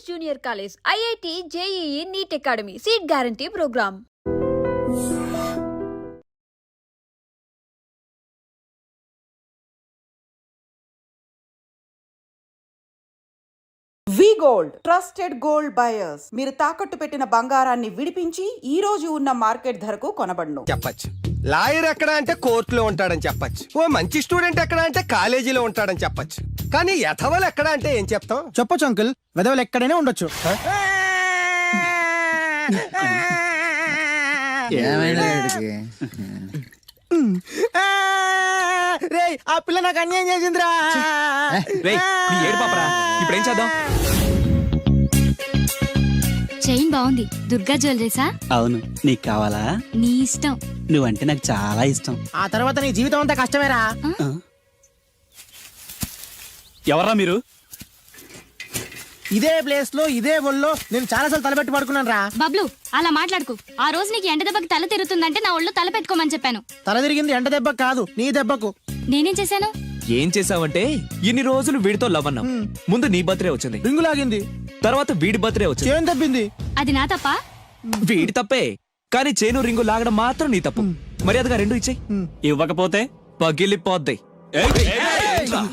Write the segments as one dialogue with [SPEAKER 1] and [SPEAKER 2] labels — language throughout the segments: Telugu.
[SPEAKER 1] Prestigious Junior College, IIT, JEE, NEET Academy, Seat Guarantee Program.
[SPEAKER 2] వి గోల్డ్ ట్రస్టెడ్ గోల్డ్ బయర్స్. మీరు తాకట్టు పెట్టిన బంగారాన్ని విడిపించి ఈ రోజు ఉన్న మార్కెట్ ధరకు కొనబడును.
[SPEAKER 3] చెప్పచ్చు. లాయర్ ఎక్కడ అంటే కోర్టులో ఉంటాడని చెప్పచ్చు. ఓ మంచి స్టూడెంట్ ఎక్కడ అంటే కాలేజీలో ఉంటాడని చెప్పచ్చు. కానీ యథవలు ఎక్కడ అంటే ఏం చెప్తాం?
[SPEAKER 4] చెప్పొచ్చు అంకుల్, వెదవలు ఎక్కడైనా ఉండొచ్చు. రేయ్, ఆ పిల్ల నాకు అన్యాయం చేసిందిరా.
[SPEAKER 5] ఇప్పుడేం చేద్దాం?
[SPEAKER 6] చైన్ బాగుంది. దుర్గా జ్యువెలరీసా?
[SPEAKER 7] అవును. నీకు కావాలా?
[SPEAKER 6] నీ ఇష్టం.
[SPEAKER 7] నువ్వంటే నాకు చాలా ఇష్టం.
[SPEAKER 4] ఆ తర్వాత నీ జీవితం అంతా కష్టమేరా.
[SPEAKER 7] ఎవరా మీరు?
[SPEAKER 4] ఇదే ప్లేస్ లో ఇదే ఒళ్ళో నేను చాలాసార్లు తలపెట్టి పడుకున్నాను రా.
[SPEAKER 6] బబ్లు, అలా మాట్లాడుకు. ఆ రోజు నీకు ఎండ దెబ్బకి తల తిరుగుతుందంటే నా ఒళ్ళు తల పెట్టుకోమని చెప్పాను.
[SPEAKER 4] తల తిరిగింది ఎండ దెబ్బకు కాదు, నీ దెబ్బకు.
[SPEAKER 6] నేనేం చేశాను?
[SPEAKER 5] ఏం చేసావంటే ఇన్ని రోజులు వీడితో లవ్ అన్నావు. ముందు నీ బర్త్డే వచ్చింది,
[SPEAKER 4] రింగు లాగింది,
[SPEAKER 5] తర్వాత వీడి బర్త్డే వచ్చింది.
[SPEAKER 4] చేను తప్పింది.
[SPEAKER 6] అది నా తప్ప?
[SPEAKER 5] వీడి తప్పే, కానీ చేను రింగు లాగడం మాత్రం నీ తప్పు. మర్యాదగా రెండు ఇచ్చేయి.
[SPEAKER 7] ఇవ్వకపోతే
[SPEAKER 5] పగిలిపోద్ది.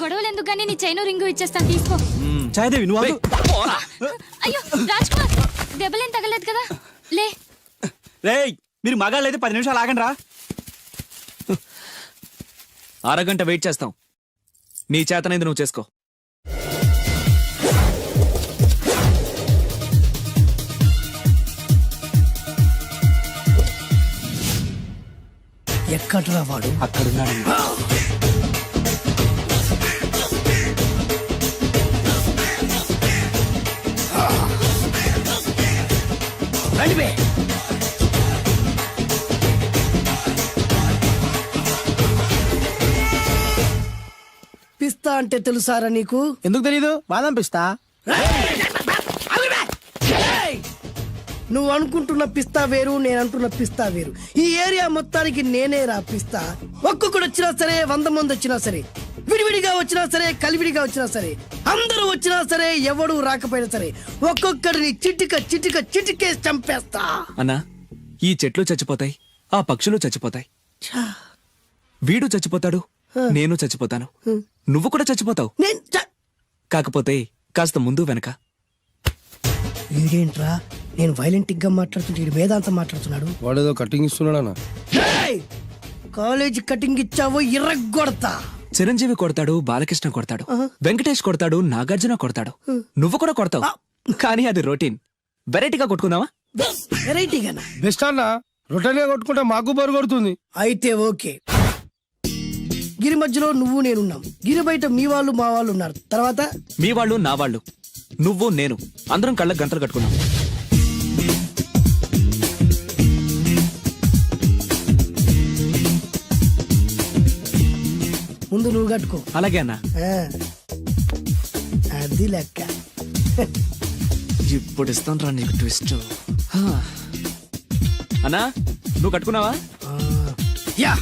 [SPEAKER 6] గొడవలు ఎందుకు గానీ నీ చైను రింగు ఇచ్చేస్తాను, తీసుకో.
[SPEAKER 7] చాయదేవి నువ్వు ఆగు.
[SPEAKER 6] అయ్యో రాజ్ కుమార్, దెబ్బలేం తగలేదు కదా? లే.
[SPEAKER 7] రేయ్, మీరు మగాళ్ళైతే 10 నిమిషాలు ఆగండి రా.
[SPEAKER 5] అరగంట వెయిట్ చేస్తాం. నీ చేతనైంది నువ్వు చేసుకో.
[SPEAKER 4] ఎక్కడ్రా వాడు?
[SPEAKER 7] అక్కడున్నాడు.
[SPEAKER 8] పిస్తా అంటే తెలుసారా నీకు?
[SPEAKER 4] ఎందుకు తెలీదు? బాదం పిస్తా.
[SPEAKER 8] నువ్వు అనుకుంటున్న పిస్తా వేరు, నేను అంటున్న పిస్తా వేరు. ఈ ఏరియా మొత్తానికి నేనే రా పిస్తా. ఒక్కొక్కడు వచ్చినా సరే, 100 మంది వచ్చినా సరే, విడివిడిగా వచ్చినా సరే, కలివిడిగా వచ్చినా సరే, అందరూ వచ్చినా సరే, ఎవడు రాకపోయినా సరే, ఒక్కొక్కడిని చిటికేసి చంపేస్తా.
[SPEAKER 5] అన్నా, ఈ చెట్లు చచ్చిపోతాయి, ఆ పక్షులు చచ్చిపోతాయి, వీడు చచ్చిపోతాడు, నేను చచ్చిపోతాను, నువ్వు కూడా చచ్చిపోతావు. కాకపోతే కాస్త ముందు వెనక.
[SPEAKER 8] వీడేంట్రా నేను వైలెంటిక్ గా మాట్లాడుతుంటే వేదాంతం మాట్లాడుతున్నాడు.
[SPEAKER 3] వాడేదో కటింగ్ ఇస్తున్నాడా?
[SPEAKER 8] కాలేజ్ కటింగ్ ఇచ్చావో ఇర్రగొడతా.
[SPEAKER 5] చిరంజీవి కొడతాడు, బాలకృష్ణ కొడతాడు, వెంకటేష్ కొడతాడు, నాగార్జున కొడతాడు, నువ్వు కూడా కొడతావు. కానీ అది రొటీన్. వెరైటీగా కొట్టుకుందామా?
[SPEAKER 8] వెరైటీగానా?
[SPEAKER 3] బెస్ట్ అన్న, రొటీన్ గా కొట్టుకుంటే మాకు బరు కొడుతుంది.
[SPEAKER 8] అయితే ఓకే. గిరి మధ్యలో నువ్వు నేనున్నాం, గిరి బయట మీ వాళ్ళు మా వాళ్ళు ఉన్నారు. తర్వాత
[SPEAKER 5] మీ వాళ్ళు నా వాళ్ళు, నువ్వు నేను, అందరం కళ్ళకు గంటలు కట్టుకున్నాం.
[SPEAKER 8] ముందు నువ్వు కట్టుకో.
[SPEAKER 5] అలాగే అన్నా.
[SPEAKER 8] అది లెక్క.
[SPEAKER 5] ఇప్పుడు ఇస్తాను రా నీకు ట్విస్ట్. అన్నా, నువ్వు కట్టుకున్నావా?
[SPEAKER 8] యా.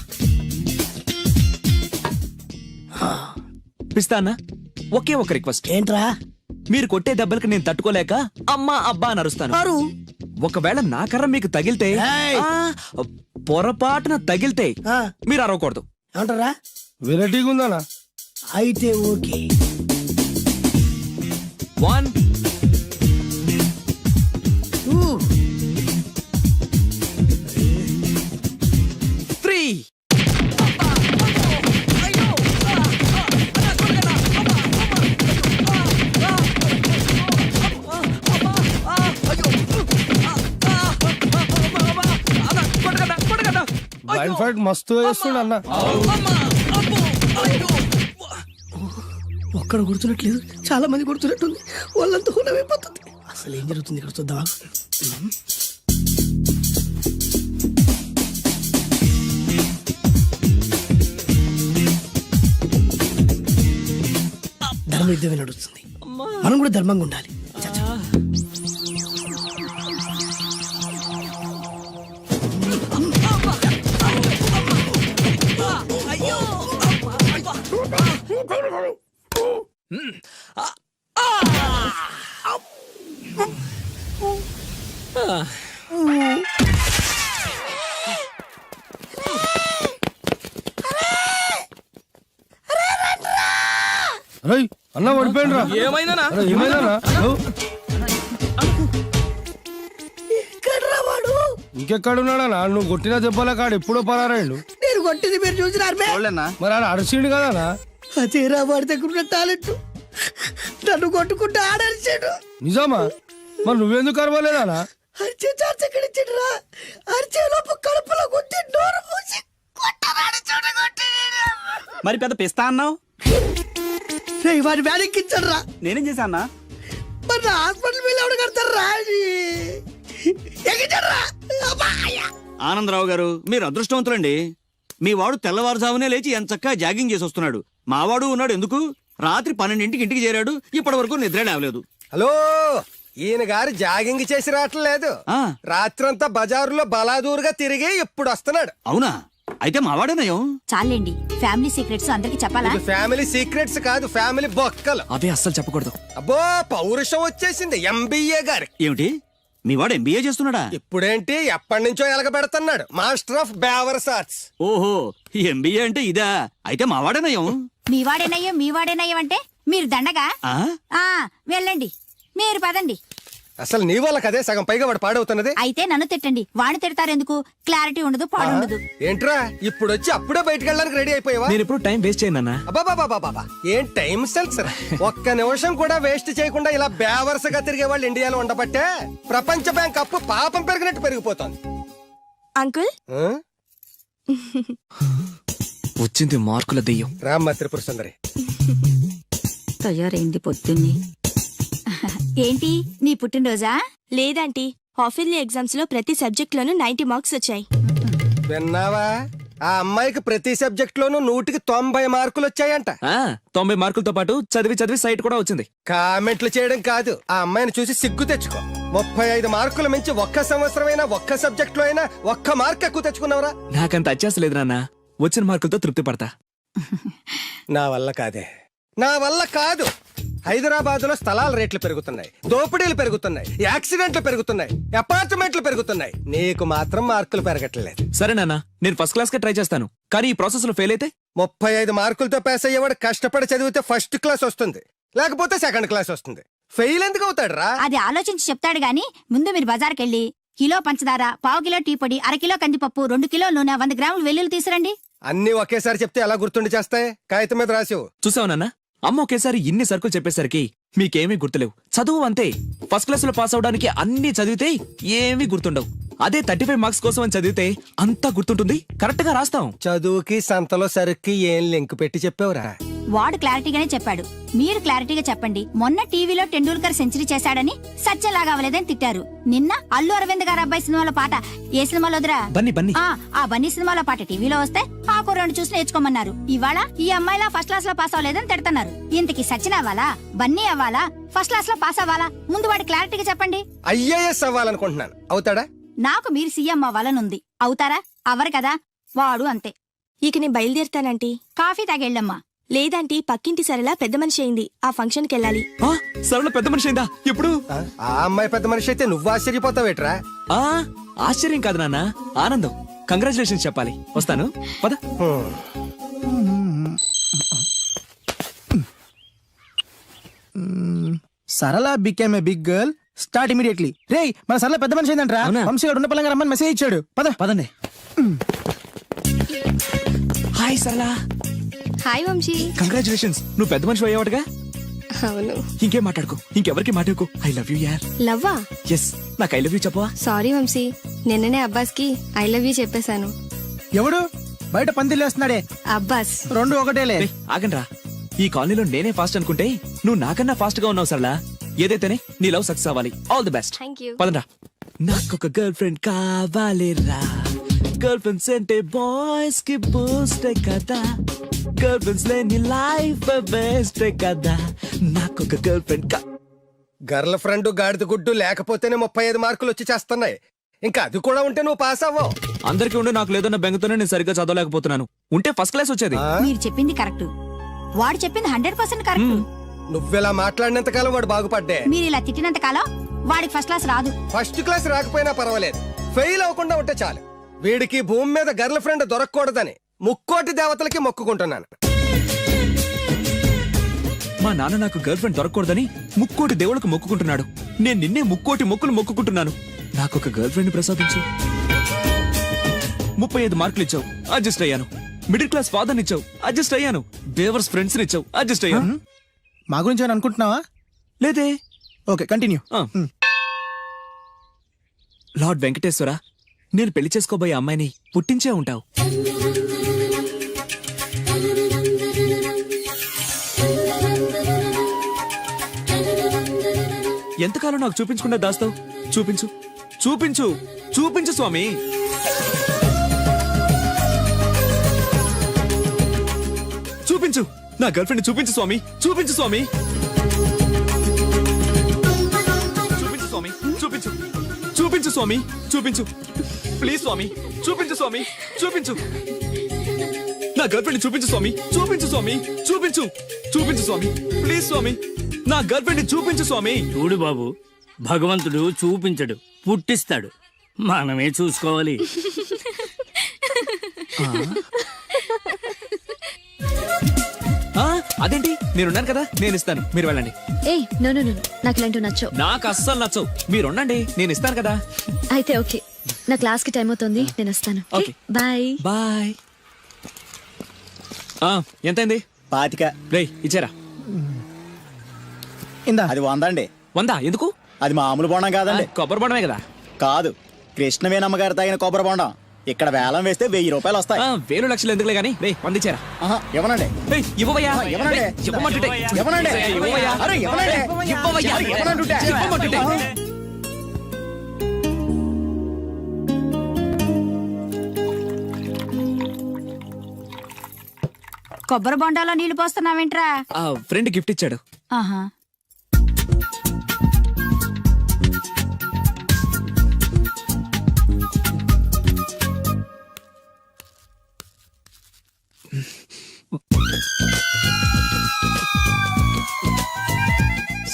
[SPEAKER 5] పిస్తా అన్నా, ఒకే ఒక రిక్వెస్ట్.
[SPEAKER 8] ఏంట్రా?
[SPEAKER 5] మీరు కొట్టే దెబ్బలకి నేను తట్టుకోలేక అమ్మా అబ్బా అని అరుస్తాను. ఒకవేళ నా కర్ర మీకు తగిలితే, పొరపాటున తగిలితే మీరు అరవకూడదు.
[SPEAKER 8] ఏమంటారా?
[SPEAKER 3] వెరైటీగా ఉందనా?
[SPEAKER 8] అయితే ఓకే.
[SPEAKER 5] 1 2 3.
[SPEAKER 3] బ్లైండ్ ఫైట్ మస్తు వేస్తుండ అన్న.
[SPEAKER 8] ఒక్కడ గుర్తున్నట్లేదు, చాలా మంది గుర్తున్నట్టుంది. వాళ్ళంతా హునమైపోతుంది. అసలు ఏం జరుగుతుంది ఇక్కడ చూద్దామా? ధర్మ యుద్ధమే నడుస్తుంది. మనం కూడా ధర్మంగా ఉండాలి.
[SPEAKER 3] అన్న పడిపోయినరా
[SPEAKER 5] ఏమైందనా
[SPEAKER 8] ఎక్కడ్రా వాడు?
[SPEAKER 3] ఇంకెక్కడున్నాడా నువ్వు కొట్టిన దెబ్బల కాడు ఎప్పుడో పరారాయండు
[SPEAKER 8] నేను కొట్టింది మీరు చూసినారు బే?
[SPEAKER 3] మరి ఆడ అడిచిండు కదా
[SPEAKER 8] అదేరా వాడి దగ్గర ఉన్న టాలెంట్. నన్ను కొట్టుకుంటూ ఆడరిచాడు.
[SPEAKER 3] నిజమా మరి నువ్వెందుకు అరవలేదా
[SPEAKER 8] అరిచే ఛాన్స్ ఎక్కడ ఇచ్చాడురా? అరిచే లోపు కడుపులో కొట్టి నోరు మూసి కొట్టరాడు చూడగొట్టి.
[SPEAKER 7] మరి పెద్ద పిస్తా అన్నావు,
[SPEAKER 8] వాడి వ్యాధికిచ్చాడు రా.
[SPEAKER 7] నేనేం చేశా అన్నా?
[SPEAKER 8] మరి నా హాస్పిటల్ బిల్ ఎవడు కడతారు రా? ఎగిచాడు రా.
[SPEAKER 7] ఆనందరావు గారు మీరు అదృష్టవంతులండి. మీ వాడు తెల్లవారుజామునే లేచి ఎంత చక్కగా జాగింగ్ చేసి వస్తున్నాడు. మావాడు ఉన్నాడు ఎందుకు, రాత్రి 12ంటికి ఇంటికి చేరాడు, ఇప్పటి వరకు నిద్ర లేవలేదు.
[SPEAKER 3] హలో ఈయన గారు జాగింగ్ చేసి రావట్లేదు
[SPEAKER 7] ఆ.
[SPEAKER 3] రాత్రంతా బజారులో బలాదూరుగా తిరిగి ఇప్పుడు వస్తున్నాడు.
[SPEAKER 7] అవునా? అయితే మావాడేనయం.
[SPEAKER 6] చాలండి, ఫ్యామిలీ సీక్రెట్స్ అందరికి చెప్పాలా?
[SPEAKER 3] ఇది ఫ్యామిలీ సీక్రెట్స్ కాదు, ఫ్యామిలీ బొక్కలు.
[SPEAKER 5] అవే అస్సలు చెప్పకూడదు.
[SPEAKER 3] అబ్బో పౌరుషం వచ్చేసింది ఎంబీఏ గారి.
[SPEAKER 7] ఏమిటి మీ వాడు ఎంబీఏ చేస్తున్నాడా?
[SPEAKER 3] ఇప్పుడేంటి ఎప్పటి నుంచో ఎలగబెడుతున్నాడు, మాస్టర్ ఆఫ్ బేవర్స్ ఆర్ట్స్.
[SPEAKER 7] ఓహో, ఎంబీఏ అంటే ఇదా? అయితే మావాడేనయం.
[SPEAKER 6] మీ వాడేనయ్యం అంటే మీరు దండగా.
[SPEAKER 7] ఆ?
[SPEAKER 6] వెళ్ళండి, మీరు పదండి.
[SPEAKER 3] అసలు నీ వల్ల కదే సగం పైగా వాడు పాడవుతున్నది.
[SPEAKER 6] అయితే నన్ను తిట్టండి, వాడిని తిడతారెందుకు? క్లారిటీ ఉండదు, పాడుండదు.
[SPEAKER 3] ఏంట్రా ఇప్పుడు వచ్చి అప్పుడే బయటకు వెళ్ళడానికి రెడీ అయిపోయావా?
[SPEAKER 5] నేను ఎప్పుడు టైం వేస్ట్ చేయను అన్నా.
[SPEAKER 3] అబ్బాబాబాబాబా ఏం టైం సెన్స్ రా. ఒక్క నిమిషం కూడా వేస్ట్ చేయకుండా ఇలా బేవర్సగా తిరిగే వాళ్ళు ఇండియాలో ఉండబట్టే ప్రపంచ బ్యాంక్ అప్పు పాపం పెరిగినట్టు పెరిగిపోతుంది.
[SPEAKER 6] అంకుల్,
[SPEAKER 3] ఆ?
[SPEAKER 5] వచ్చింది మార్కుల దెయ్యం.
[SPEAKER 3] రామ్మ త్రిపుర సుందరి.
[SPEAKER 6] తయారైంది పొద్దున్నే. ఏంటి నీ పుట్టినరోజా?
[SPEAKER 9] లేదంటీ, హాఫిల్లీ ఎగ్జామ్స్ లో ప్రతి సబ్జెక్ట్ లోనూ 90 మార్క్స్ వచ్చాయి.
[SPEAKER 3] విన్నావా? ఆ అమ్మాయికి ప్రతి సబ్జెక్ట్ లోనూ 100కి 90 మార్కులు వచ్చాయంట.
[SPEAKER 5] 90 మార్కులతో పాటు చదివి సైట్ కూడా వచ్చింది.
[SPEAKER 3] కామెంట్లు చేయడం కాదు, ఆ అమ్మాయిని చూసి సిగ్గు తెచ్చుకో. 35 మార్కులు మించి ఒక్క సంవత్సరమైనా ఒక్క సబ్జెక్ట్ లో అయినా ఒక్క మార్క్ ఎక్కువ తెచ్చుకున్నావురా?
[SPEAKER 5] నాకంత అత్యాస లేదు నాన్న, వచ్చిన మార్కులతో తృప్తి పడతా.
[SPEAKER 3] నా వల్ల కాదే, నా వల్ల కాదు. హైదరాబాద్ లో స్థలాల రేట్లు పెరుగుతున్నాయి, దోపిడీలు పెరుగుతున్నాయి, యాక్సిడెంట్లు పెరుగుతున్నాయి, అపార్ట్మెంట్లు పెరుగుతున్నాయి. నీకు మాత్రం మార్కులు పెరగట్లేదు.
[SPEAKER 5] సరే నాన్న, నేను ఫస్ట్ క్లాస్ కే ట్రై చేస్తాను, కానీ ఈ ప్రాసెస్ లో ఫెయిల్ అయితే
[SPEAKER 3] 35 మార్కులతో పాస్ అయ్యేవాడు కష్టపడి చదివితే ఫస్ట్ క్లాస్ వస్తుంది, లేకపోతే సెకండ్ క్లాస్ వస్తుంది. ఫెయిల్ ఎందుకు అవుతాడు రా?
[SPEAKER 6] అది ఆలోచించి చెప్తాడు గాని, ముందు మీరు బజార్కెళ్ళి కిలో పంచదార, పావు కిలో టీ పొడి, అరకిలో కందిపప్పు, 2 కిలో నూనె, 100 గ్రాములు వెల్లుల్లి తీసురండి.
[SPEAKER 3] అన్ని ఒకేసారి చెప్తే ఎలా గుర్తుండి చేస్తాయి? కాగితం మీద రాసివు.
[SPEAKER 5] చూసావు నాన్న, అమ్మ ఒకేసారి ఇన్ని సరుకులు చెప్పేసరికి మీకేమీ గుర్తులేవు. చదువు అంతే, ఫస్ట్ క్లాస్ లో పాస్ అవడానికి అన్ని చదివితే ఏమీ గుర్తుండవు. అదే 35 మార్క్స్ కోసం అని చదివితే అంతా గుర్తుంటుంది, కరెక్ట్ గా రాస్తాం.
[SPEAKER 3] చదువుకి సంతలో సరుక్కి ఏం లింక్ పెట్టి చెప్పావురా?
[SPEAKER 6] వాడు క్లారిటీగానే చెప్పాడు, మీరు క్లారిటీగా చెప్పండి. మొన్న టీవీలో టెండూల్కర్ సెంచరీ చేశాడని సత్యలాగా అవ్వలేదని తిట్టారు. నిన్న అల్లు అరవింద్ గారు అబ్బాయి సినిమాలో పాట ఏ సినిమాలో వదిరా?
[SPEAKER 5] బన్నీ.
[SPEAKER 6] ఆ బన్నీ సినిమాలో పాట టీవీలో వస్తే ఆ కుర్రాడు చూసి నేర్చుకోమన్నారు. ఇవాళ ఈ అమ్మాయిలా ఫస్ట్ క్లాస్ లో పాస్ అవ్వలేదని తిడుతున్నారు. ఇంతకి సచిన్ అవ్వాలా, బన్నీ అవ్వాలా, ఫస్ట్ క్లాస్ లో పాస్ అవ్వాలా? ముందు వాడి క్లారిటీగా చెప్పండి.
[SPEAKER 3] ఐఏఎస్ అవ్వాలనుకుంటున్నాను, అవుతాడా?
[SPEAKER 6] నాకు మీరు సీఎం అవ్వాలనుంది, అవుతారా? అవ్వరు కదా, వాడు అంతే.
[SPEAKER 9] ఇక నేను బయలుదేరుతానంటీ.
[SPEAKER 6] కాఫీ తాగెళ్ళమ్మా.
[SPEAKER 9] లేదంటీ, పక్కింటి సరళ పెద్ద మనిషి అయింది, ఆ ఫంక్షన్ కి వెళ్ళాలి.
[SPEAKER 5] సరళ పెద్ద మనిషి అయిందా? ఎప్పుడు?
[SPEAKER 3] ఆ అమ్మాయి పెద్ద మనిషి అయితే నువ్వు ఆశ్చర్యపోతావేట్రా?
[SPEAKER 5] ఆశ్చర్యం కాదు నాన్న, ఆనందం. కంగ్రాచులేషన్స్ చెప్పాలి. వస్తాను, పద.
[SPEAKER 4] Sarala became a big girl, start immediately. రేయ్, మన సరళ పెద్ద మనిషి ఏంటంట్రా?
[SPEAKER 5] అవునా?
[SPEAKER 4] వంశీగాడు ఉన్న పలంగా రమ్మని మెసేజ్ ఇచ్చాడు. పదండి.
[SPEAKER 5] హాయ్ సరళ.
[SPEAKER 9] హాయ్ వంశీ.
[SPEAKER 5] కంగ్రాచులేషన్స్, నువ్వు పెద్ద మనిషి అయ్యావటగా.
[SPEAKER 9] అవును.
[SPEAKER 5] ఇంకేం మాట్లాడుకో, ఇంకెవరికి మాట్లాడుకో. ఐ లవ్ యూ యార్.
[SPEAKER 9] లవ్వా?
[SPEAKER 5] ఎస్, నాకు ఐ లవ్ యూ చెప్పవా?
[SPEAKER 9] సారీ వంశీ, నిన్ననే అబ్బాస్ కి ఐ లవ్ యూ చెప్పేశాను.
[SPEAKER 4] ఎవడు బయట పందిలేస్తున్నాడే?
[SPEAKER 9] అబ్బాస్.
[SPEAKER 4] 2 ఒకటేలే.
[SPEAKER 5] ఆగండ్రా, ఈ కాలనీలో నేనే ఫాస్ట్ అనుకుంటే నువ్వు నాకన్నా ఫాస్ట్ గా ఉన్నావు సరళ. ఏదైతేనే నీ లవ్ సక్సెస్ అవ్వాలి. All the best.
[SPEAKER 9] Thank you.
[SPEAKER 5] పదండ్రా. నాకొక గర్ల్ ఫ్రెండ్ కావాలిరా, గర్ల్ ఫ్రెండ్స్ అంటే బాయ్స్ కి బూస్ట్ కదా, గర్ల్ ఫ్రెండ్స్ లేని లైఫ్ బెస్ట్ కదా. నాకొక గర్ల్ ఫ్రెండ్
[SPEAKER 3] గర్ల్ ఫ్రెండ్ గాడిద గుడ్డు లేకపోతేనే 35 మార్కులు వచ్చి చేస్తున్నాయి. ఇంకా అది కూడా ఉంటే నువ్వు పాస్ అవ్వవు.
[SPEAKER 5] అందరికీ ఉండి నాకు లేదన్న బెంగతోనే నేను సరిగ్గా చదవలేకపోతున్నాను. ఉంటే ఫస్ట్ క్లాస్ వచ్చేది.
[SPEAKER 6] మీరు చెప్పింది కరెక్ట్, వాడు చెప్పింది 100% కరెక్ట్.
[SPEAKER 3] నువ్వెలా మాట్లాడినంత కాలం వాడు బాగుపడ్డే.
[SPEAKER 6] మీరు ఇలా తిట్టినంత కాలం వాడికి ఫస్ట్ క్లాస్ రాదు.
[SPEAKER 3] ఫస్ట్ క్లాస్ రాకపోయినా పర్వాలేదు, ఫెయిల్ అవ్వకుండా ఉంటే చాలు. వీడికి భూమి మీద గర్ల్ ఫ్రెండ్ దొరకకూడదని ముక్కోటి దేవతలకి మొక్కుకుంటున్నాను.
[SPEAKER 5] మా నాన్న నాకు గర్ల్ ఫ్రెండ్ దొరకకూడదని ముక్కోటి దేవుళ్ళకు మొక్కుకుంటున్నాడు. నేను నిన్నే ముక్కోటి మొక్కులు మొక్కుకుంటున్నాను. నాకు ఒక గర్ల్ ఫ్రెండ్ ప్రసాదించు. 35 మార్కులు ఇచ్చావు, అడ్జస్ట్ అయ్యాను. మిడిల్ క్లాస్ ఫాదర్ ఇచ్చావు, అడ్జస్ట్ అయ్యాను. బేవర్స్ ఫ్రెండ్స్ ఇచ్చావు, అడ్జస్ట్ అయ్యాను.
[SPEAKER 4] మా గురించి ఏమైనా అనుకుంటున్నావా?
[SPEAKER 5] లేదే.
[SPEAKER 4] Okay, continue.
[SPEAKER 5] లార్డ్ వెంకటేశ్వర, నేను పెళ్లి చేసుకోబోయే అమ్మాయిని పుట్టించే ఉంటావు. ఎంతకాలం నాకు చూపించకుండా దాస్తావు? చూపించు, చూపించు, చూపించు స్వామి. చూపించు, నా గర్ల్ ఫ్రెండ్ చూపించు స్వామి, చూపించు స్వామి. చూపించు స్వామి, చూపించు, చూపించు స్వామి, చూపించు. ప్లీజ్ స్వామి, చూపించు స్వామి, చూపించు. నా గర్ల్ ఫ్రెండ్ చూపించు స్వామి, చూపించు స్వామి, చూపించు, చూపించు స్వామి. ప్లీజ్ స్వామి, నా గర్ల్ ఫ్రెండ్ చూపించు స్వామి.
[SPEAKER 10] చూడు బాబు, భగవంతుడు చూపించడు, పుట్టిస్తాడు. మనమే చూసుకోవాలి.
[SPEAKER 5] అదేంటి, నేనున్నాను కదా, నేను ఇస్తాను, మీరు వెళ్ళండి.
[SPEAKER 1] ఏయ్ నో నో నో, నాకు ఇలాంటివి నచ్చవు.
[SPEAKER 5] నాకు అస్సలు నచ్చవు. మీరు ఉండండి, నేను ఇస్తాను కదా.
[SPEAKER 1] అయితే ఓకే, నా క్లాస్ కి టైం అవుతుంది, నేను వస్తాను.
[SPEAKER 5] ఓకే.
[SPEAKER 1] బాయ్.
[SPEAKER 5] బాయ్. ఎంతైంది?
[SPEAKER 10] 25.
[SPEAKER 5] రేయ్ ఇచ్చారా?
[SPEAKER 4] ఇందా.
[SPEAKER 10] అది 100 అండి.
[SPEAKER 5] 100 ఎందుకు?
[SPEAKER 10] అది మామూలు బొండం కాదండి.
[SPEAKER 5] కొబ్బరి బొండమే కదా.
[SPEAKER 10] కాదు, కృష్ణవేణమ్మ గారు తాగిన కొబ్బరి బొండం. ఇక్కడ వేలం వేస్తే 1000 రూపాయలు వస్తాయి.
[SPEAKER 5] 1000 లక్షలు ఎందుకులే గానీ, రే 100 ఇచ్చారా?
[SPEAKER 10] ఇవ్వనండి.
[SPEAKER 5] ఇవ్వవయ్యా,
[SPEAKER 10] ఇవ్వనండి.
[SPEAKER 5] రేయ్, ఇవ్వమంటుంటే.
[SPEAKER 10] ఇవ్వనండి.
[SPEAKER 5] ఇవ్వవయ్యా.
[SPEAKER 10] అరే, ఇవ్వనండి.
[SPEAKER 5] ఇవ్వవయ్యా.
[SPEAKER 10] ఇవ్వనంటుంటే.
[SPEAKER 5] ఇవ్వమంటుంటే.
[SPEAKER 6] కొబ్బరి బొండాలో నీళ్లు పోస్తున్నావేంట్రా?
[SPEAKER 5] ఫ్రెండ్ గిఫ్ట్ ఇచ్చాడు.
[SPEAKER 6] ఆహా.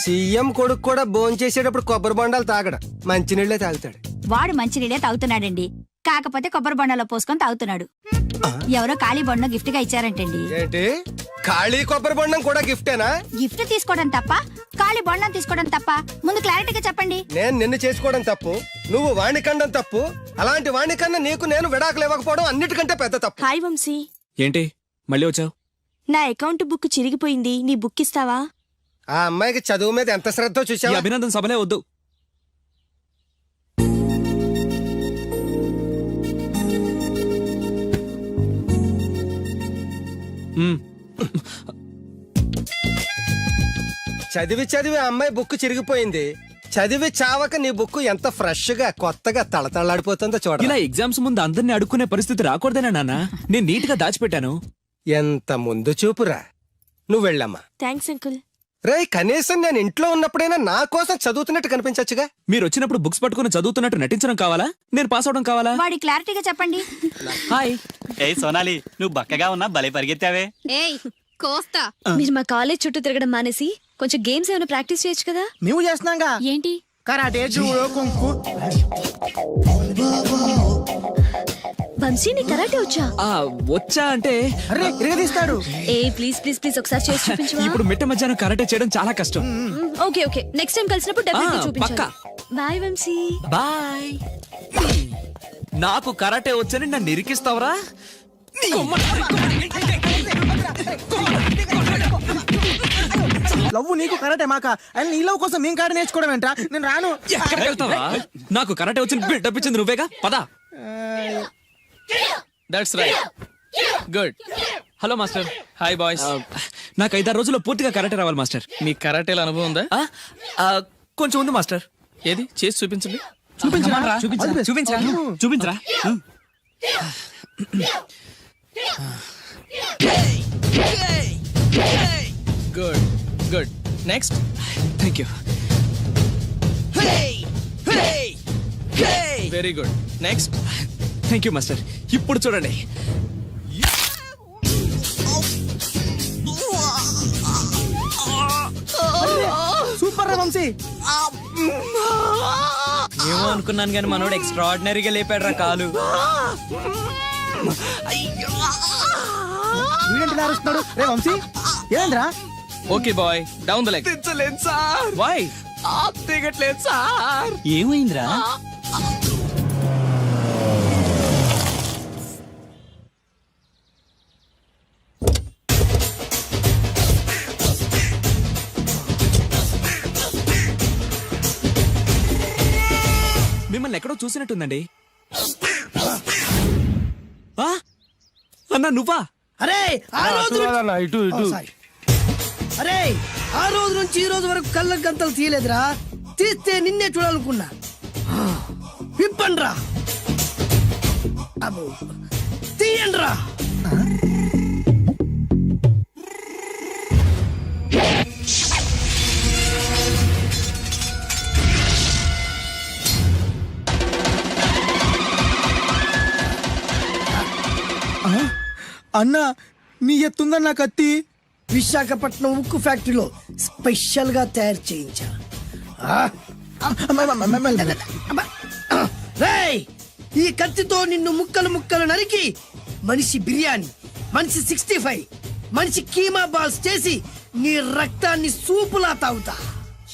[SPEAKER 3] సీఎం కొడుకు కూడా భోంచేసేటప్పుడు కొబ్బరి బొండాలు తాగడు, మంచినీళ్ళే తాగుతాడు.
[SPEAKER 6] వాడు మంచినీళ్ళే తాగుతున్నాడండి, కాకపోతే కొబ్బరి బొండాలో పోసుకొని తాగుతున్నాడు. ఎవరో ఖాళీ బొండం గిఫ్ట్ గా ఇచ్చారంటండి.
[SPEAKER 3] ఏంటి, ఖాళీ కొబ్బరి బొండం కూడా గిఫ్టేనా?
[SPEAKER 6] గిఫ్ట్ తీసుకోవడం తప్ప, ఖాళీ బొండం తీసుకోవడం తప్ప? ముందు క్లారిటీగా చెప్పండి.
[SPEAKER 3] నేను నిన్ను చేసుకోవడం తప్పు, నువ్వు వాణ్ణి కండం తప్పు. అలాంటి వాణ్ణి కన్నా నీకు నేను విడాకులు ఇవ్వకపోవడం అన్నిటికంటే పెద్ద తప్పు.
[SPEAKER 9] హాయ్ వంశీ,
[SPEAKER 5] ఏంటి మళ్ళీ వచ్చావు?
[SPEAKER 9] నా అకౌంట్ బుక్ చిరిగిపోయింది, నీ బుక్ ఇస్తావా?
[SPEAKER 3] ఆ అమ్మాయికి చదువు మీద ఎంత శ్రద్ధ
[SPEAKER 5] ఈ
[SPEAKER 3] చూసావా?
[SPEAKER 5] అభినందన సభలే వద్దు.
[SPEAKER 3] చదివి చదివి ఆ అమ్మాయి బుక్ చిరిగిపోయింది. చదివి చావక నీ బుక్ ఎంత ఫ్రెష్ గా కొత్తగా తళతళలాడిపోతుందో చూడ.
[SPEAKER 5] ఇలా ఎగ్జామ్స్ ముందు అందరినీ అడుక్కునే పరిస్థితి రాకూడదేనా నాన్న? నేను నీట్ గా దాచిపెట్టాను.
[SPEAKER 3] ఎంత ముందు చూపురా. నువ్వు వెళ్ళమ్మా.
[SPEAKER 9] Thanks uncle.
[SPEAKER 3] రేయ్, కనీసం నేను ఇంట్లో ఉన్నప్పుడైనా నా కోసం చదువుతున్నట్టు కనిపించచ్చుగా.
[SPEAKER 5] మీరు వచ్చినప్పుడు బుక్స్ పట్టుకుని చదువుతున్నట్టు నటించడం కావాలా, నేను పాస్ అవడం కావాలా?
[SPEAKER 6] వాడి క్లారిటీగా చెప్పండి.
[SPEAKER 5] హాయ్.
[SPEAKER 10] ఏయ్ సోనాలి, నువ్వు బక్కగా ఉన్నా భలే పరిగెత్తావే.
[SPEAKER 1] ఏయ్ కోస్తా. మీరు మా కాలేజ్ చుట్టూ తిరగడం మానేసి కొంచెం గేమ్స్ ఏమైనా ప్రాక్టీస్ చేయొచ్చు కదా.
[SPEAKER 4] మేము చేస్తున్నాంగా.
[SPEAKER 1] ఏంటి?
[SPEAKER 4] Karate, judo, కుంకు.
[SPEAKER 1] వంశీ నీ కరాటే వచ్చా?
[SPEAKER 5] వచ్చా అంటే
[SPEAKER 4] అరే ఇరగదీస్తాడు.
[SPEAKER 1] ఏ ప్లీజ్ ప్లీజ్ ప్లీజ్ ఒకసారి చేసి చూపించవా?
[SPEAKER 5] ఇప్పుడు మిట్ట మధ్యాహ్నం కరాటే చేయడం చాలా కష్టం.
[SPEAKER 1] ఓకే ఓకే, నెక్స్ట్ టైం కలిసినప్పుడు డెఫినెట్లీ చూపించాలి.
[SPEAKER 5] పక్కా.
[SPEAKER 1] బాయ్ వంశీ.
[SPEAKER 5] బాయ్. నాకు కరాటే వచ్చని నన్ను ఇరికిస్తావరా?
[SPEAKER 4] లవ్ నీకు కరాటే మాక, అండ్ నీ లవ్ కోసం మేము కరాటే నేర్చుకోవడం ఏంట్రా? నేను రాను.
[SPEAKER 5] ఎక్కడికి వెళ్తావా? నాకు కరాటే వచ్చి బిల్డప్ ఇచ్చింది నువ్వేగా, పదా. That's right. Good. Hello master. Hi boys. నాకు 5-6 రోజుల్లో పూర్తిగా కరాటే రావాలి మాస్టర్.
[SPEAKER 11] మీ కరాటేల అనుభవం ఉందా?
[SPEAKER 5] కొంచెం ఉంది మాస్టర్.
[SPEAKER 11] ఏది చేసి చూపించండి.
[SPEAKER 5] చూపించరా.
[SPEAKER 11] Good good. Next.
[SPEAKER 5] Thank you.
[SPEAKER 11] Very good. Next.
[SPEAKER 5] Thank you master. ఇప్పుడు చూడండి.
[SPEAKER 4] సూపర్ రా వంశీ.
[SPEAKER 5] ఏమో అనుకున్నాను కానీ మనోడు ఎక్స్ట్రాడినరీగా లేపాడు రా కాలు.
[SPEAKER 4] వీడేంటి ఇలా అరుస్తున్నాడు? రే వంశీ ఏంద్రా?
[SPEAKER 11] Okay boy down the leg.
[SPEAKER 5] తెచ్చలేదు సార్.
[SPEAKER 11] వై?
[SPEAKER 5] దిగట్లేదు సార్.
[SPEAKER 10] ఏమైందిరా?
[SPEAKER 5] మిమ్మల్ని ఎక్కడో చూసినట్టుందండి. ఆ? అన్నా నువ్వా?
[SPEAKER 8] అరే ఆ రోజు
[SPEAKER 4] ఇటు
[SPEAKER 8] ఓ, సారీ. అరే ఆ రోజు నుంచి ఈ రోజు వరకు కళ్ళ గంతలు తీయలేదురా. తీస్తే నిన్నే చూడాలనుకున్నా. విప్పండ్రా. అబ్బో తీయండ్రా.
[SPEAKER 4] అన్నా నీ ఎత్తుందన్న కత్తి.
[SPEAKER 8] విశాఖపట్నం ఉక్కు ఫ్యాక్టరీలో స్పెషల్ గా తయారు చేయించా. రేయ్, ఈ కత్తితో నిన్ను ముక్కలు ముక్కలు నరికి మనిషి బిర్యానీ, మనిషి 65, మనిషి కీమా బాల్స్ చేసి నీ రక్తాన్ని సూపులా తాగుతా.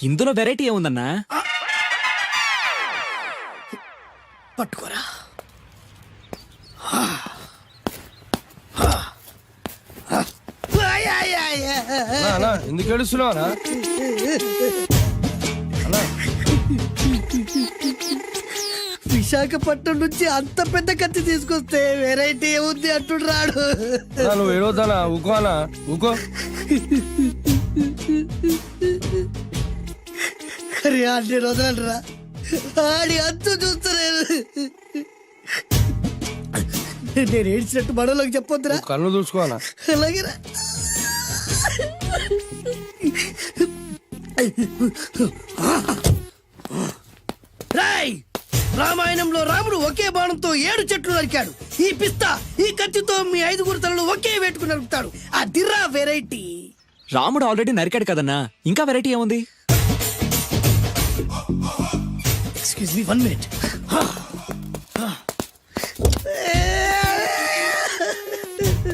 [SPEAKER 5] ఇందులో వెరైటీ ఏముందన్నా?
[SPEAKER 8] పట్టుకోరా.
[SPEAKER 3] ఎందుకు ఏడుస్తున్నావునా?
[SPEAKER 8] విశాఖపట్నం నుంచి అంత పెద్ద కత్తి తీసుకొస్తే వెరైటీ ఏముంది అంటుడు రాడు.
[SPEAKER 3] నువ్వు ఏడవద్దానా? ఊకోనా? ఊకో.
[SPEAKER 8] అరే అన్ని రోజులంటరా ఆడి అంతు చూస్తలేరు. నేను ఏడ్చినట్టు మనలోకి చెప్పొద్దురా.
[SPEAKER 3] కన్ను చూసుకోనా?
[SPEAKER 8] అలాగేరా. రాయ్, రామాయణంలో రాముడు ఒకే బాణంతో 7 చెట్లు నరికాడు. ఈ పిస్తా ఈ కత్తితో మీ 5 తలలు ఒకే వేటుకు నరుకుతాడు. ఆ దిర్రా వెరైటీ.
[SPEAKER 5] రాముడు ఆల్రెడీ నరికాడు కదన్నా, ఇంకా వెరైటీ ఏముంది?
[SPEAKER 8] Excuse me 1 minute.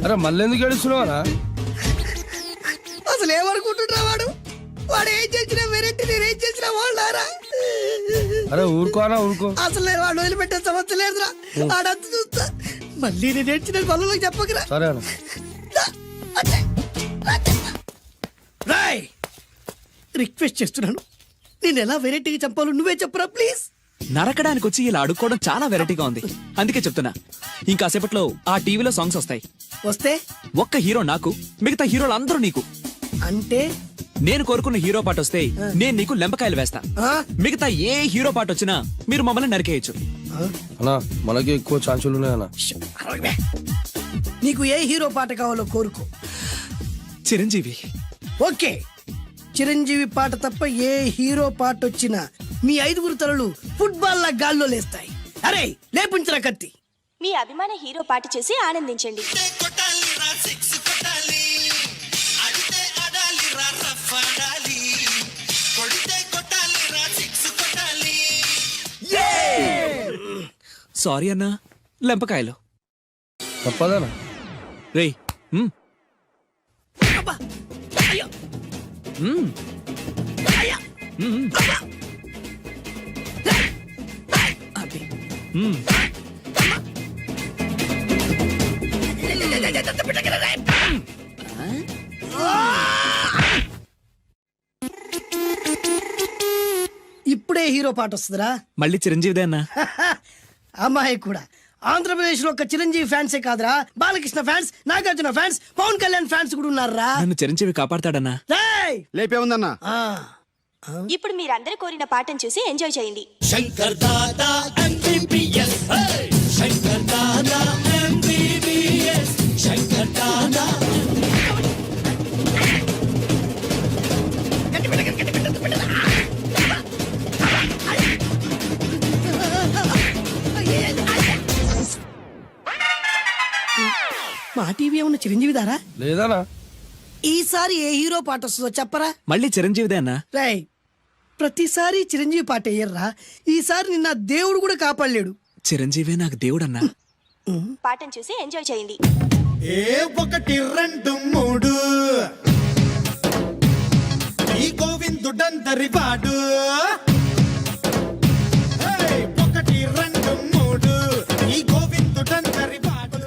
[SPEAKER 3] అరే మళ్ళీ ఎందుకు ఏడుస్తున్నావునా?
[SPEAKER 8] అసలు ఏమనుకుంటుంటా వాడు? వాడు ఏం చేసినా వెరైటీ, నేను ఏం చేసినా వాళ్ళారా?
[SPEAKER 3] అరే ఊరుకోనా? ఊరుకో.
[SPEAKER 8] అసలు నేను వాడు వదిలిపెట్టే సమస్య లేదురా. ఆడంతా చూస్తా. మళ్ళీ నేను ఏడ్చిన పనులకు చెప్పకరా.
[SPEAKER 3] సరే అన్న.
[SPEAKER 8] రాయ్, రిక్వెస్ట్ చేస్తున్నాను, నేను ఎలా వెరైటీగా చంపాలో నువ్వే చెప్పరా ప్లీజ్.
[SPEAKER 5] నరకడానికి వచ్చి ఇలా అడుక్కోవడం చాలా వెరైటీగా ఉంది, అందుకే చెప్తున్నా. ఇంకాసేపట్లో ఆ టీవీలో సాంగ్స్ వస్తాయి.
[SPEAKER 8] వస్తే
[SPEAKER 5] ఒక్క హీరో నాకు, మిగతా హీరోలు అందరూ నీకు.
[SPEAKER 8] అంటే
[SPEAKER 5] నేను కోరుకున్న హీరో పాట వస్తే నేను నీకు లెంపకాయలు వేస్తా.
[SPEAKER 8] ఆ?
[SPEAKER 5] మిగతా ఏ హీరో పాట వచ్చినా మీరు మమ్మల్ని నరికేయచ్చు.
[SPEAKER 3] అన్నా మనకి ఎక్కువ ఛాన్సులు ఉన్నాయన్నా.
[SPEAKER 8] నీకు ఏ హీరో పాట కావాలో కోరుకో.
[SPEAKER 5] చిరంజీవి.
[SPEAKER 8] ఓకే, చిరంజీవి పాట తప్ప ఏ హీరో పాట వచ్చినా మీ 5 తలలు ఫుట్బాల్ లా గాల్లో లేస్తాయి. అరే లేపించరా కత్తి.
[SPEAKER 9] మీ అభిమాన హీరో పాట చేసి ఆనందించండి.
[SPEAKER 5] సారీ అన్నా, లెంపకాయలు.
[SPEAKER 3] తప్పదనా?
[SPEAKER 5] రేయ్
[SPEAKER 8] అబ్బా, అయ్యో, అయ్యా,
[SPEAKER 5] అది
[SPEAKER 8] ఇప్పుడే హీరో పాట వస్తుందిరా.
[SPEAKER 5] మళ్ళీ చిరంజీవిదే అన్నా.
[SPEAKER 8] అమ్మాయి కూడా ఆంధ్రప్రదేశ్ లో ఒక చిరంజీవి ఫ్యాన్సే కాదురా, Balakrishna fans, Nagarjuna fans, Pawan Kalyan fans కూడా ఉన్నారా.
[SPEAKER 5] నన్ను చిరంజీవి కాపాడతాడన్నా.
[SPEAKER 8] రేయ్!
[SPEAKER 10] లేపే ఉందన్నా.
[SPEAKER 8] ఆ,
[SPEAKER 9] ఇప్పుడు మీరందరూ కోరిన పాటను చూసి ఎంజాయ్ చేయండి.
[SPEAKER 8] మా టీవీ ఏమన్నా చిరంజీవి దారా?
[SPEAKER 3] లేదనా?
[SPEAKER 8] ఈసారి ఏ హీరో పాట వస్తుందో చెప్పరా.
[SPEAKER 5] మళ్ళీ చిరంజీవిదే అన్నా.
[SPEAKER 8] రేయ్, ప్రతిసారి చిరంజీవి పాట వేయర్రా. ఈసారి నిన్న దేవుడు కూడా కాపాడలేడు.
[SPEAKER 5] చిరంజీవే నాకు దేవుడన్నా.
[SPEAKER 9] పాటను చూసి ఎంజాయ్ చేయండి.
[SPEAKER 10] ఏ 1 2 3 ఈ గోవిందుడందరి వాడు. 1 2 3 ఈ గోవిందుడందరి వాడు.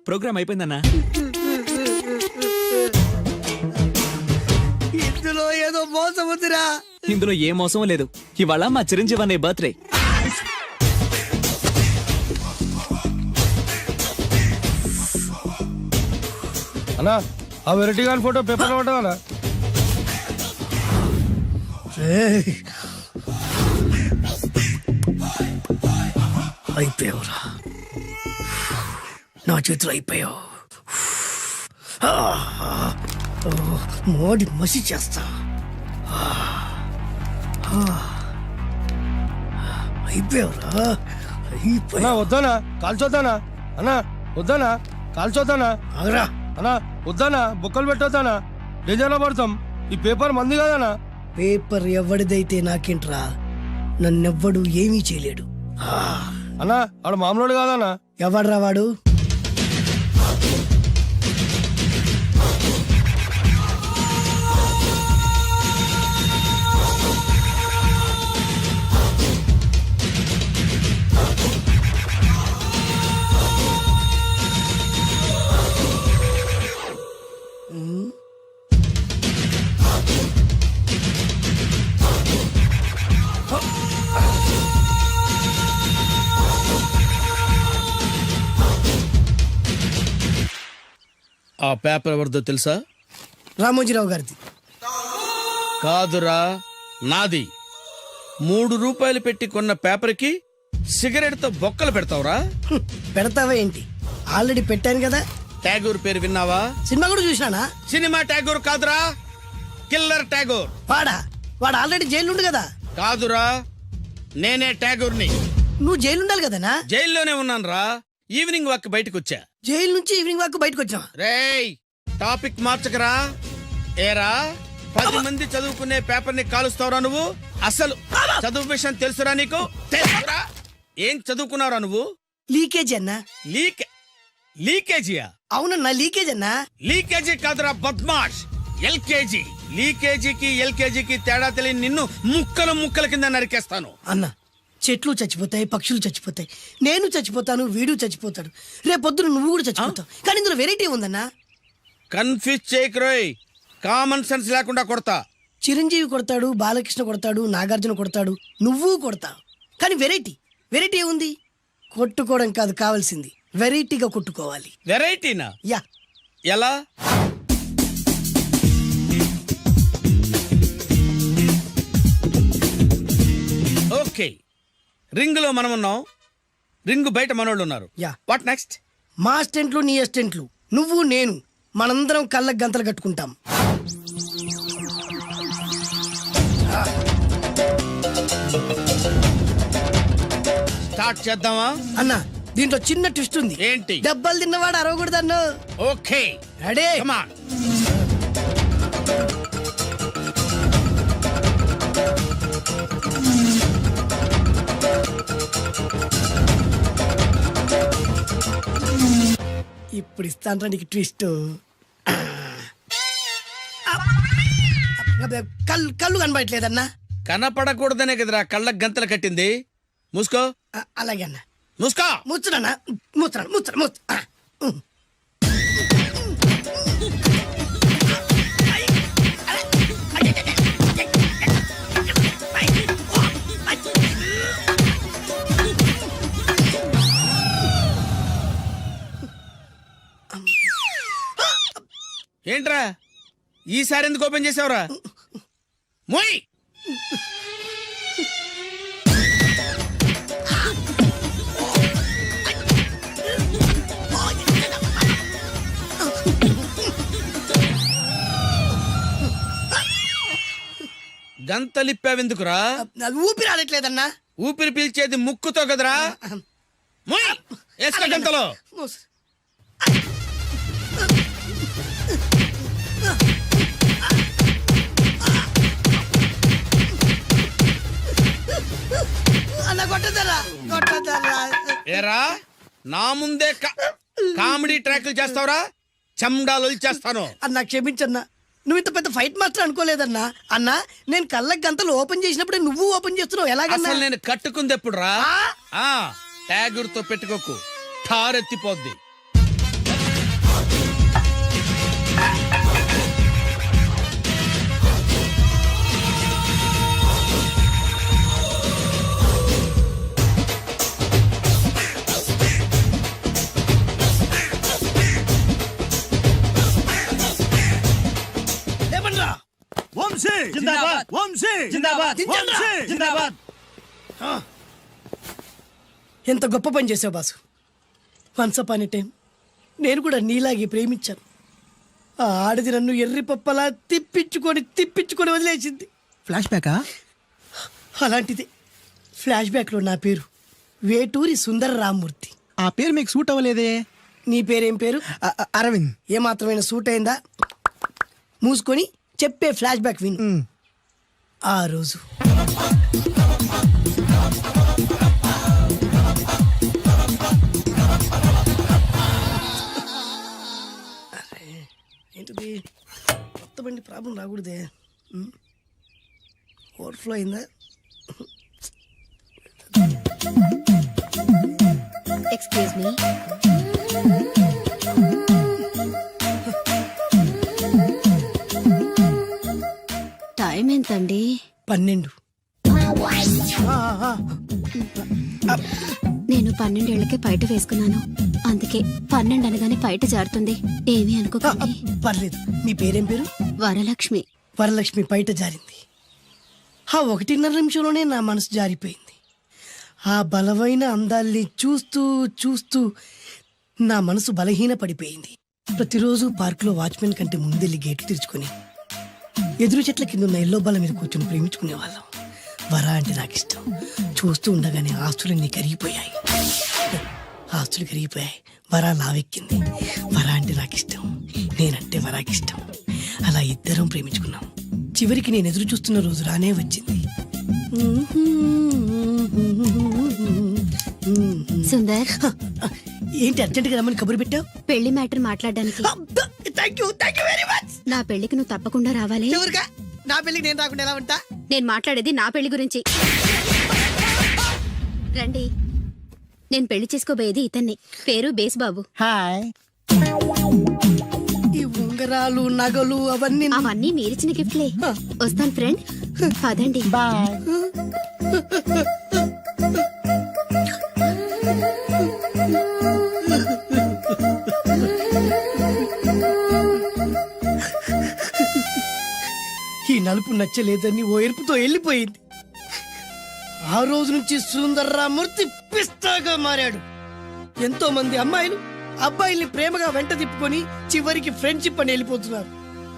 [SPEAKER 5] ప్రోగ్రామ్ అయిపోయిందన్నా.
[SPEAKER 8] ఇందులో ఏదో మోసం ఉందిరా.
[SPEAKER 5] ఇందులో ఏ మోసం లేదు. ఇవాళ మా చిరంజీవి అనే బర్త్డే.
[SPEAKER 4] అన్నా ఆ వెరైటీ గారి ఫోటో పేపర్ పడ్డా.
[SPEAKER 8] అయిపోయావురా, నా చేతులు అయిపోయావు. మోడి మసి చేస్తా. అయిపోయావురా,
[SPEAKER 4] అన్నా వద్దానా కాల్చొద్దానా. అన్నా వద్దానా కాల్చొద్దానా.
[SPEAKER 8] ఆగరా.
[SPEAKER 4] అన్నా వద్దానా బొక్కలు పెట్టొద్దానా. డేంజర్లో పడతాం. ఈ పేపర్ మంది కదనా.
[SPEAKER 8] పేపర్ ఎవడిదైతే నాకేంట్రా, నన్నెవ్వడు ఏమీ చేయలేడు.
[SPEAKER 4] అన్నా ఆడు మామూలు కాదనా.
[SPEAKER 8] ఎవడ్రా వాడు?
[SPEAKER 11] ఆ పేపర్ ఎవరిదో తెలుసా?
[SPEAKER 8] రామోజీరావు గారిది.
[SPEAKER 11] కాదురా, నాది. 3 రూపాయలు పెట్టి కొన్న పేపర్కి సిగరెట్ తో బొక్కలు పెడతావురా?
[SPEAKER 8] పెడతావా ఏంటి? ఆల్రెడీ పెట్టాను కదా.
[SPEAKER 11] ట్యాగూర్ పేరు విన్నావా?
[SPEAKER 8] సినిమా కూడా చూసినానా?
[SPEAKER 11] సినిమా ట్యాగూర్ కాదురా, కిల్లర్ ట్యాగూర్.
[SPEAKER 8] వాడు ఆల్రెడీ జైలు కదా.
[SPEAKER 11] కాదురా, నేనే ట్యాగూర్ని.
[SPEAKER 8] నువ్వు జైలు ఉండాలి కదనా?
[SPEAKER 11] జైల్లోనే ఉన్నాను రా. ఈవినింగ్ వాక్ బయటకు వచ్చా.
[SPEAKER 8] జైలు నుంచి ఈవినింగ్ వాక్ బయటకు వచ్చావా?
[SPEAKER 11] రేయ్, టాపిక్ మార్చకరా. ఏరా, 10 మంది చదువుకునే పేపర్ ని కాలుస్తావురా నువ్వు? అసలు చదువు విషయం తెలుసురా నీకు? తెలుసురా? ఏం చదువుకున్నావురా నువ్వు?
[SPEAKER 8] లీకేజీ అన్నా.
[SPEAKER 11] లీకేజీయా?
[SPEAKER 8] అవునన్నా, లీకేజ్ అన్నా.
[SPEAKER 11] లీకేజీ కాదురా బద్మాష్, ఎల్కేజీ. లీకేజీకి ఎల్కేజీకి తేడా తెలియని నిన్ను ముక్కల కింద నరికేస్తాను.
[SPEAKER 8] అన్నా, చెట్లు చచ్చిపోతాయి, పక్షులు చచ్చిపోతాయి, నేను చచ్చిపోతాను, వీడు చచ్చిపోతాడు, రేపొద్దున నువ్వు కూడా చచ్చిపోతావు. కానీ ఇందులో వెరైటీ ఉందన్నా.
[SPEAKER 11] కన్ఫ్యూజ్ చేయకురోయ్, కామన్ సెన్స్ లేకుండా కొడతా.
[SPEAKER 8] చిరంజీవి కొడతాడు, బాలకృష్ణ కొడతాడు, నాగార్జున కొడతాడు, నువ్వు కొడతావు. కానీ వెరైటీ ఉంది. కొట్టుకోవడం కాదు కావాల్సింది, వెరైటీగా కొట్టుకోవాలి.
[SPEAKER 11] వెరైటీనా?
[SPEAKER 8] యా.
[SPEAKER 11] ఎలా? ఓకే, రింగ్ లో మనం ఉన్నాం, రింగ్ బయట మనోళ్ళు ఉన్నారు.
[SPEAKER 8] యా.
[SPEAKER 11] What next?
[SPEAKER 8] మా అసిస్టెంట్లు, నీ అసిస్టెంట్లు, నువ్వు నేను, మనందరం కళ్ళకు గంతలు కట్టుకుంటాం.
[SPEAKER 11] స్టార్ట్ చేద్దామా?
[SPEAKER 8] అన్నా, దీంట్లో చిన్న ట్విస్ట్ ఉంది.
[SPEAKER 11] ఏంటి?
[SPEAKER 8] దెబ్బలు తిన్నవాడు అరవకూడదన్ను.
[SPEAKER 11] Okay,
[SPEAKER 8] ready?
[SPEAKER 11] Come on.
[SPEAKER 8] ఇప్పుడు ఇస్తాను నీకు ట్విస్ట్. కళ్ళు కనబడట్లేదన్నా.
[SPEAKER 11] కనపడకూడదనే కదరా కళ్ళకు గంతలు కట్టింది. మూసుకో.
[SPEAKER 8] అలాగే అన్న.
[SPEAKER 11] మూసుకో.
[SPEAKER 8] ముచ్చడన్నా. ముచ్చడు.
[SPEAKER 11] ఏంట్రా ఈసారి ఎందుకు ఓపెన్ చేసావురా? మోయ్. గంతలిప్పావెందుకురా?
[SPEAKER 8] అది ఊపిరి ఆడట్లేదన్నా.
[SPEAKER 11] ఊపిరి పీల్చేది ముక్కుతో కదరా. మొయ్, వేసుకో గంతలో.
[SPEAKER 8] అన్న కొట్టదరా కొట్టదరా.
[SPEAKER 11] ఏరా, నా ముందే కామెడీ ట్రాక్లు చేస్తావురా? చెమ్డాలు చేస్తాను.
[SPEAKER 8] అన్నా క్షమించన్నా, నువ్వు ఇంత పెద్ద ఫైట్ మాస్టర్ అనుకోలేదన్నా. అన్నా నేను కళ్ళకి గంతలు ఓపెన్ చేసినప్పుడే నువ్వు ఓపెన్ చేస్తున్నావు, ఎలాగన్నా?
[SPEAKER 11] అసలు నేను కట్టుకుంది ఎప్పుడు రా? ట్యాగుర్తో పెట్టుకోకు, ఠారెత్తిపోద్ది.
[SPEAKER 8] ఏమన్నా
[SPEAKER 10] వంశీ జిందాబాద్, వంశీ జిందాబాద్, వంశీ జిందాబాద్.
[SPEAKER 8] ఎంత గొప్ప పని చేసావు boss. Once upon a time నేను కూడా నీలాగే ప్రేమించాను. ఆ ఆడది నన్ను ఎర్రి పప్పలా తిప్పించుకొని వదిలేసింది.
[SPEAKER 4] ఫ్లాష్ బ్యాకా?
[SPEAKER 8] అలాంటిది ఫ్లాష్ బ్యాక్లో నా పేరు వేటూరి సుందర రామ్మూర్తి.
[SPEAKER 4] ఆ పేరు మీకు సూట్ అవ్వలేదే.
[SPEAKER 8] నీ పేరేం పేరు?
[SPEAKER 4] అరవింద్.
[SPEAKER 8] ఏమాత్రమైన సూట్ అయిందా? మూసుకొని చెప్పే ఫ్లాష్ బ్యాక్ విను. ఆ రోజు ఏంటిది, కొత్త బండి ప్రాబ్లం రాకూడదే. ఓవర్ఫ్లో అయిందా?
[SPEAKER 1] Excuse me. టైం ఎంతండి?
[SPEAKER 8] 12.
[SPEAKER 1] నేను 12 ఏళ్లకే బయట వేసుకున్నాను, అందుకే 12 అనగానే బయట జారుతుంది. ఏమీ అనుకోకండి.
[SPEAKER 8] పర్లేదు. మీ పేరేం పేరు?
[SPEAKER 1] వరలక్ష్మి.
[SPEAKER 8] వరలక్ష్మి పైట జారింది. ఆ 1.5 నిమిషంలోనే నా మనసు జారిపోయింది. ఆ బలమైన అందాల్ని చూస్తూ చూస్తూ నా మనసు బలహీన పడిపోయింది. ప్రతిరోజు పార్కులో వాచ్మెన్ కంటే ముందెళ్ళి గేటు తెరుచుకొని ఎదురు చెట్ల కింద ఉన్న ఎల్లో బాల మీద కూర్చొని ప్రేమించుకునే వాళ్ళం. వరా అంటే నాకు ఇష్టం. చూస్తూ ఉండగానే ఆస్తులన్నీ కరిగిపోయాయి. వరా లావెక్కింది. వరా అంటే నాకు ఇష్టం, నేనంటే వరాకి ఇష్టం. అలా ఇద్దరం ప్రేమించుకున్నాం. చివరికి నేను ఎదురు చూస్తున్న రోజు రానే వచ్చింది.
[SPEAKER 1] సుందర్,
[SPEAKER 8] ఏంటి అర్జెంట్గా రమ్మని కబురు పెట్టావు?
[SPEAKER 1] పెళ్లి మ్యాటర్ మాట్లాడడానికి.
[SPEAKER 8] Thank you very much.
[SPEAKER 1] నా పెళ్లికి నువ్వు తప్పకుండా రావాలి.
[SPEAKER 8] ఎవరుగా? నా పెళ్లికి నేను రాకుండా ఎలా ఉంటా?
[SPEAKER 1] నేను మాట్లాడేది నా పెళ్లి గురించి. రండి. నేను పెళ్లి చేసుకోబోయేది ఇతన్ని. పేరు బేస్బాబు.
[SPEAKER 4] హాయ్.
[SPEAKER 8] ఈ ఉంగరాలు నగలు అవన్నీ
[SPEAKER 1] అవన్నీ మీరిచ్చిన గిఫ్ట్లే. వస్తాను ఫ్రెండ్. పదండి.
[SPEAKER 4] బాయ్.
[SPEAKER 8] ఈ నలుపు నచ్చలేదని ఓ ఎరుపుతో వెళ్ళిపోయింది. ఆ రోజు నుంచి సుందర్రామూర్తి పిస్తాగా మారాడు. ఎంతో మంది అమ్మాయిలు అబ్బాయిల్ని ప్రేమగా వెంట తిప్పుకొని చివరికి ఫ్రెండ్షిప్ అని వెళ్ళిపోతున్నారు.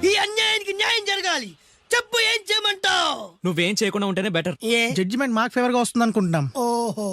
[SPEAKER 8] ఈ అన్యాయానికి న్యాయం జరగాలి. చెప్పు, ఏం చేయమంటావు?
[SPEAKER 5] నువ్వేం చేయకుండా ఉంటేనే బెటర్.
[SPEAKER 8] ఏ
[SPEAKER 4] జడ్జిమెంట్ మాకు ఫేవర్ గా వస్తుంది అనుకుంటున్నాం.
[SPEAKER 8] ఓ